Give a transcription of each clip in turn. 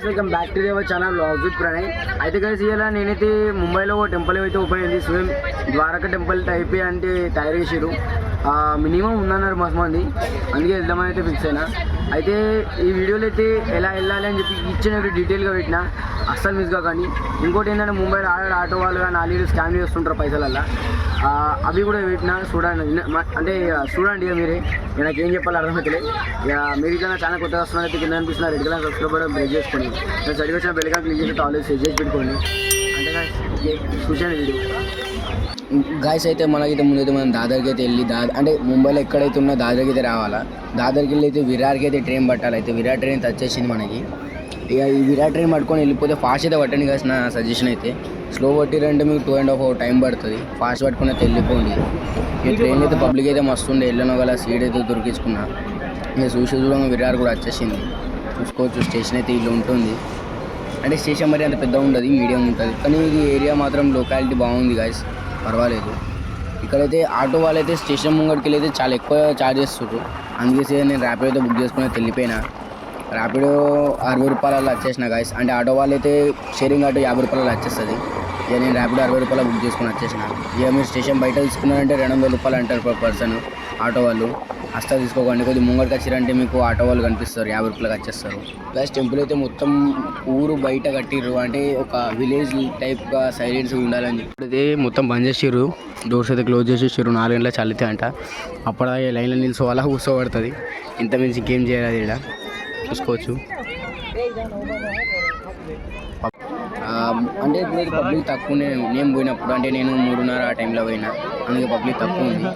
Welcome back to your channel vlogs with Pranay. అయితే కలిసి ఇలా నేనైతే ముంబైలో టెంపుల్ అయితే ఓపెన్ అయింది. సేమ్ ద్వారకా టెంపుల్ టైప్ అంటే తయారు చేసారు. మినిమం ఉందన్నారు మస్తు మంది, అందుకే వెళ్దామని అయితే ఫిక్స్ అయినా. అయితే ఈ వీడియోలో అయితే ఎలా వెళ్ళాలి అని చెప్పి ఇచ్చిన డీటెయిల్గా పెట్టినా, అస్సలు మిస్ కాకండి. ఇంకోటి ఏంటంటే ముంబైలో ఆటో వాళ్ళు కానీ నాలుగు స్కామ్ చేస్తుంటారు పైసలల్లా, అవి కూడా పెట్టినా చూడండి. అంటే చూడండి ఇక మీరే, నాకు ఏం చెప్పాలి అర్థమవుతలే. ఇక మీరు ఇట్లా చాలా కొత్తగా వస్తున్నట్టు కింద అనిపిస్తున్నారు. రెడ్ కలర్ సబ్స్క్రైబ్ కూడా బ్రేక్ చేసుకోండి. నేను సరిగ్గా వచ్చిన బెల్ క్లిక్ చేసి ఆల్రెడీ సెట్ చేసి పెట్టుకోండి. అంటే చూసాను వీడియో గాయస్. అయితే మనకైతే ముందైతే మనం దాదర్కి అయితే వెళ్ళి అంటే ముంబైలో ఎక్కడైతే ఉన్నా దాదర్కి అయితే రావాలా. దాదర్కి వెళ్ళి అయితే విరార్కి అయితే ట్రైన్ పట్టాలి. అయితే విరాట్ ట్రైన్ వచ్చేసింది మనకి. ఇక ఈ విరాట్ ట్రైన్ పట్టుకొని వెళ్ళిపోతే ఫాస్ట్ అయితే పట్టండి కాసిన నా సజెషన్ అయితే. స్లో పట్టిరంటే మీకు 2.5 hours టైం పడుతుంది. ఫాస్ట్ పట్టుకుని అయితే వెళ్ళిపోండి. ఈ ట్రైన్ అయితే పబ్లిక్ అయితే మస్తు ఉండే, వెళ్ళను గల సీట్ అయితే దొరికించుకున్నా. ఇక చూడంగా విరాట్ కూడా వచ్చేసింది. చూసుకోవచ్చు స్టేషన్ అయితే ఇల్లు ఉంటుంది. అంటే స్టేషన్ మరి అంత పెద్దగా ఉండదు, మీడియం ఉంటుంది. కానీ ఈ ఏరియా మాత్రం లొకాలిటీ బాగుంది గాయస్, పర్వాలేదు. ఇక్కడైతే ఆటో వాళ్ళైతే స్టేషన్ ముంగడికి వెళ్ళి అయితే చాలా ఎక్కువ ఛార్జ్ చేస్తారు. అందుకే నేను ర్యాపిడో అయితే బుక్ చేసుకుని వెళ్ళిపోయినా. ర్యాపిడో 60 రూపాయలలో వచ్చేసిన గాయస్. అంటే ఆటో వాళ్ళు అయితే షేరింగ్ ఆటో 50 రూపాయలలో వచ్చేస్తుంది. ఇక నేను ర్యాపిడో 60 రూపాయలు బుక్ చేసుకుని వచ్చేసిన. ఇక మీరు స్టేషన్ బయట తీసుకున్నారంటే 200 రూపాయలు అంటారు పర్ పర్సన్ ఆటో వాళ్ళు. అస్సలు తీసుకోకండి. కొద్దిగా ముంగడికి వచ్చారంటే మీకు ఆటో వాళ్ళు కనిపిస్తారు, 50 రూపాయలకు వచ్చేస్తారు. ప్లస్ టెంపుల్ అయితే మొత్తం ఊరు బయట కట్టిర్రు, అంటే ఒక విలేజ్ టైప్గా సైలెన్స్ ఉండాలని చెప్పి అయితే మొత్తం బంద్ చేసిర్రు. డోర్స్ అయితే క్లోజ్ చేసేసారు. 4 గంటలకు చల్లితే అంట. అప్పటిదాకా లైన్లో నిల్చోవాలా, కూర్చోబడుతుంది. ఇంత మించి ఇంకేం చేయాలి ఇక్కడ చూసుకోవచ్చు. అంటే ఇప్పుడు పబ్లిక్ తక్కువ. నేను పోయినప్పుడు అంటే నేను 3:30 ఆ టైంలో పోయినా, అందుకే పబ్లిక్ తక్కువ ఉంది.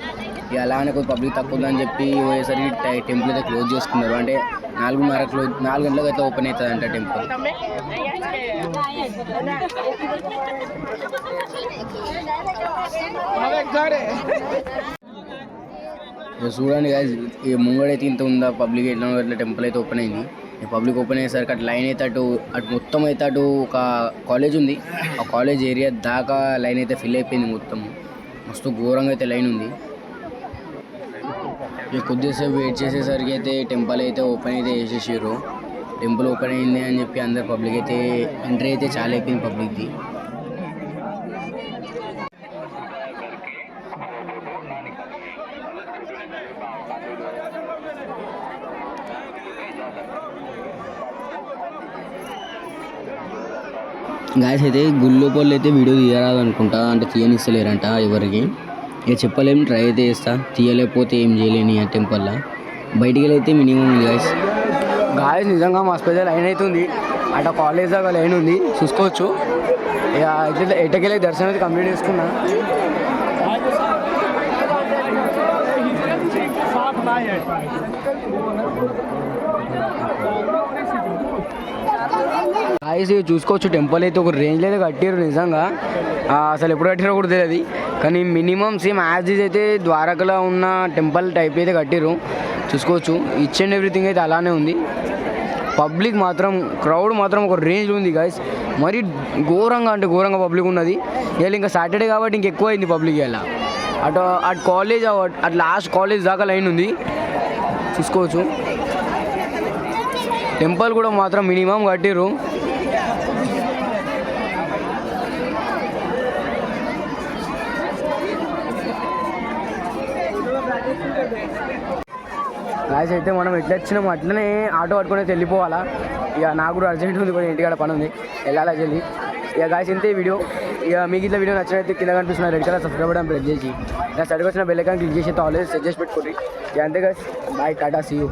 ఇక అలానే కొద్ది పబ్లిక్ తక్కువ ఉందని చెప్పి పోయేసరికి టెంపుల్ అయితే క్లోజ్ చేసుకున్నారు. అంటే 4 గంటలకు అయితే ఓపెన్ అవుతుంది అంట టెంపుల్. చూడండి గాయస్, ఈ ముంగడైతే ఇంత ఉందా పబ్లిక్. ఎట్లా టెంపుల్ అయితే ఓపెన్ అయింది. ఈ పబ్లిక్ ఓపెన్ అయ్యేసరికి అటు లైన్ అయితే అటు మొత్తం అయితే అటు ఒక కాలేజ్ ఉంది, ఆ కాలేజ్ ఏరియా దాకా లైన్ అయితే ఫిల్ అయిపోయింది మొత్తం. మస్తు ఘోరంగా అయితే లైన్ ఉంది. ఇక కొద్దిసేపు వెయిట్ చేసేసరికి అయితే టెంపుల్ అయితే ఓపెన్ అయితే చేసేసారు. టెంపుల్ ఓపెన్ అయింది అని చెప్పి అందరు పబ్లిక్ అయితే ఎంట్రీ అయితే చాలా అయిపోయింది పబ్లిక్ది. గాయస్ అయితే గుళ్ళో వాళ్ళు అయితే వీడియో తీయరాదు అనుకుంటా, అంటే తీయనిస్తలేరంట ఎవరికి. ఇక చెప్పలేము, ట్రై అయితే చేస్తా. తీయలేకపోతే ఏం చేయలేని ఆ టెంపుల్లో. బయటికి వెళ్ళైతే మినిమం ఉంది గాయస్. నిజంగా మా స్పెషల్ లైన్ అవుతుంది. అటు కాలేజ్ దాకా లైన్ ఉంది, చూసుకోవచ్చు. ఇక ఎట్టకెళ్ళి దర్శనం అయితే కంప్లీట్ చేసుకున్నా. గాయస్ చూసుకోవచ్చు, టెంపుల్ అయితే ఒక రేంజ్లో అయితే కట్టారు నిజంగా. అసలు ఎప్పుడు కట్టారో కూడా తెలియదు, కానీ మినిమం సేమ్ యాజ్ ఈజ్ అయితే ద్వారకలో ఉన్న టెంపుల్ టైప్ అయితే కట్టారు. చూసుకోవచ్చు, ఈచ్ అండ్ ఎవ్రీథింగ్ అయితే అలానే ఉంది. పబ్లిక్ మాత్రం క్రౌడ్ మాత్రం ఒక రేంజ్లో ఉంది గాయస్. మరి ఘోరంగా అంటే ఘోరంగా పబ్లిక్ ఉన్నది. ఇలా ఇంకా సాటర్డే కాబట్టి ఇంకెక్కువ అయింది పబ్లిక్. ఇలా అటు కాలేజ్ అటు లాస్ట్ కాలేజ్ దాకా లైన్ ఉంది, చూసుకోవచ్చు. టెంపుల్ కూడా మాత్రం మినిమం కట్టిర్రు. గాయస్ అయితే మనం ఎట్లా వచ్చినాము అట్లనే ఆటో పట్టుకుని వెళ్ళిపోవాలా. ఇక నాకు కూడా అర్జెంట్ ఉంది, కొంచెం ఇంటికాడ పని ఉంది, వెళ్ళాలా చెల్లి. ఇక గాయస్ ఇంతే వీడియో. ఇక మీకు ఇట్లా వీడియో నచ్చినైతే కింద కనిపిస్తున్న red colour subscribe button press చేసి, ఇక సైడ్కి వచ్చిన బెల్ ఐకాన్ క్లిక్ చేసి ఆల్రెడీ సెట్ చేసి పెట్టుకోండి. ఇక అంతే guys, bye, tata, see you.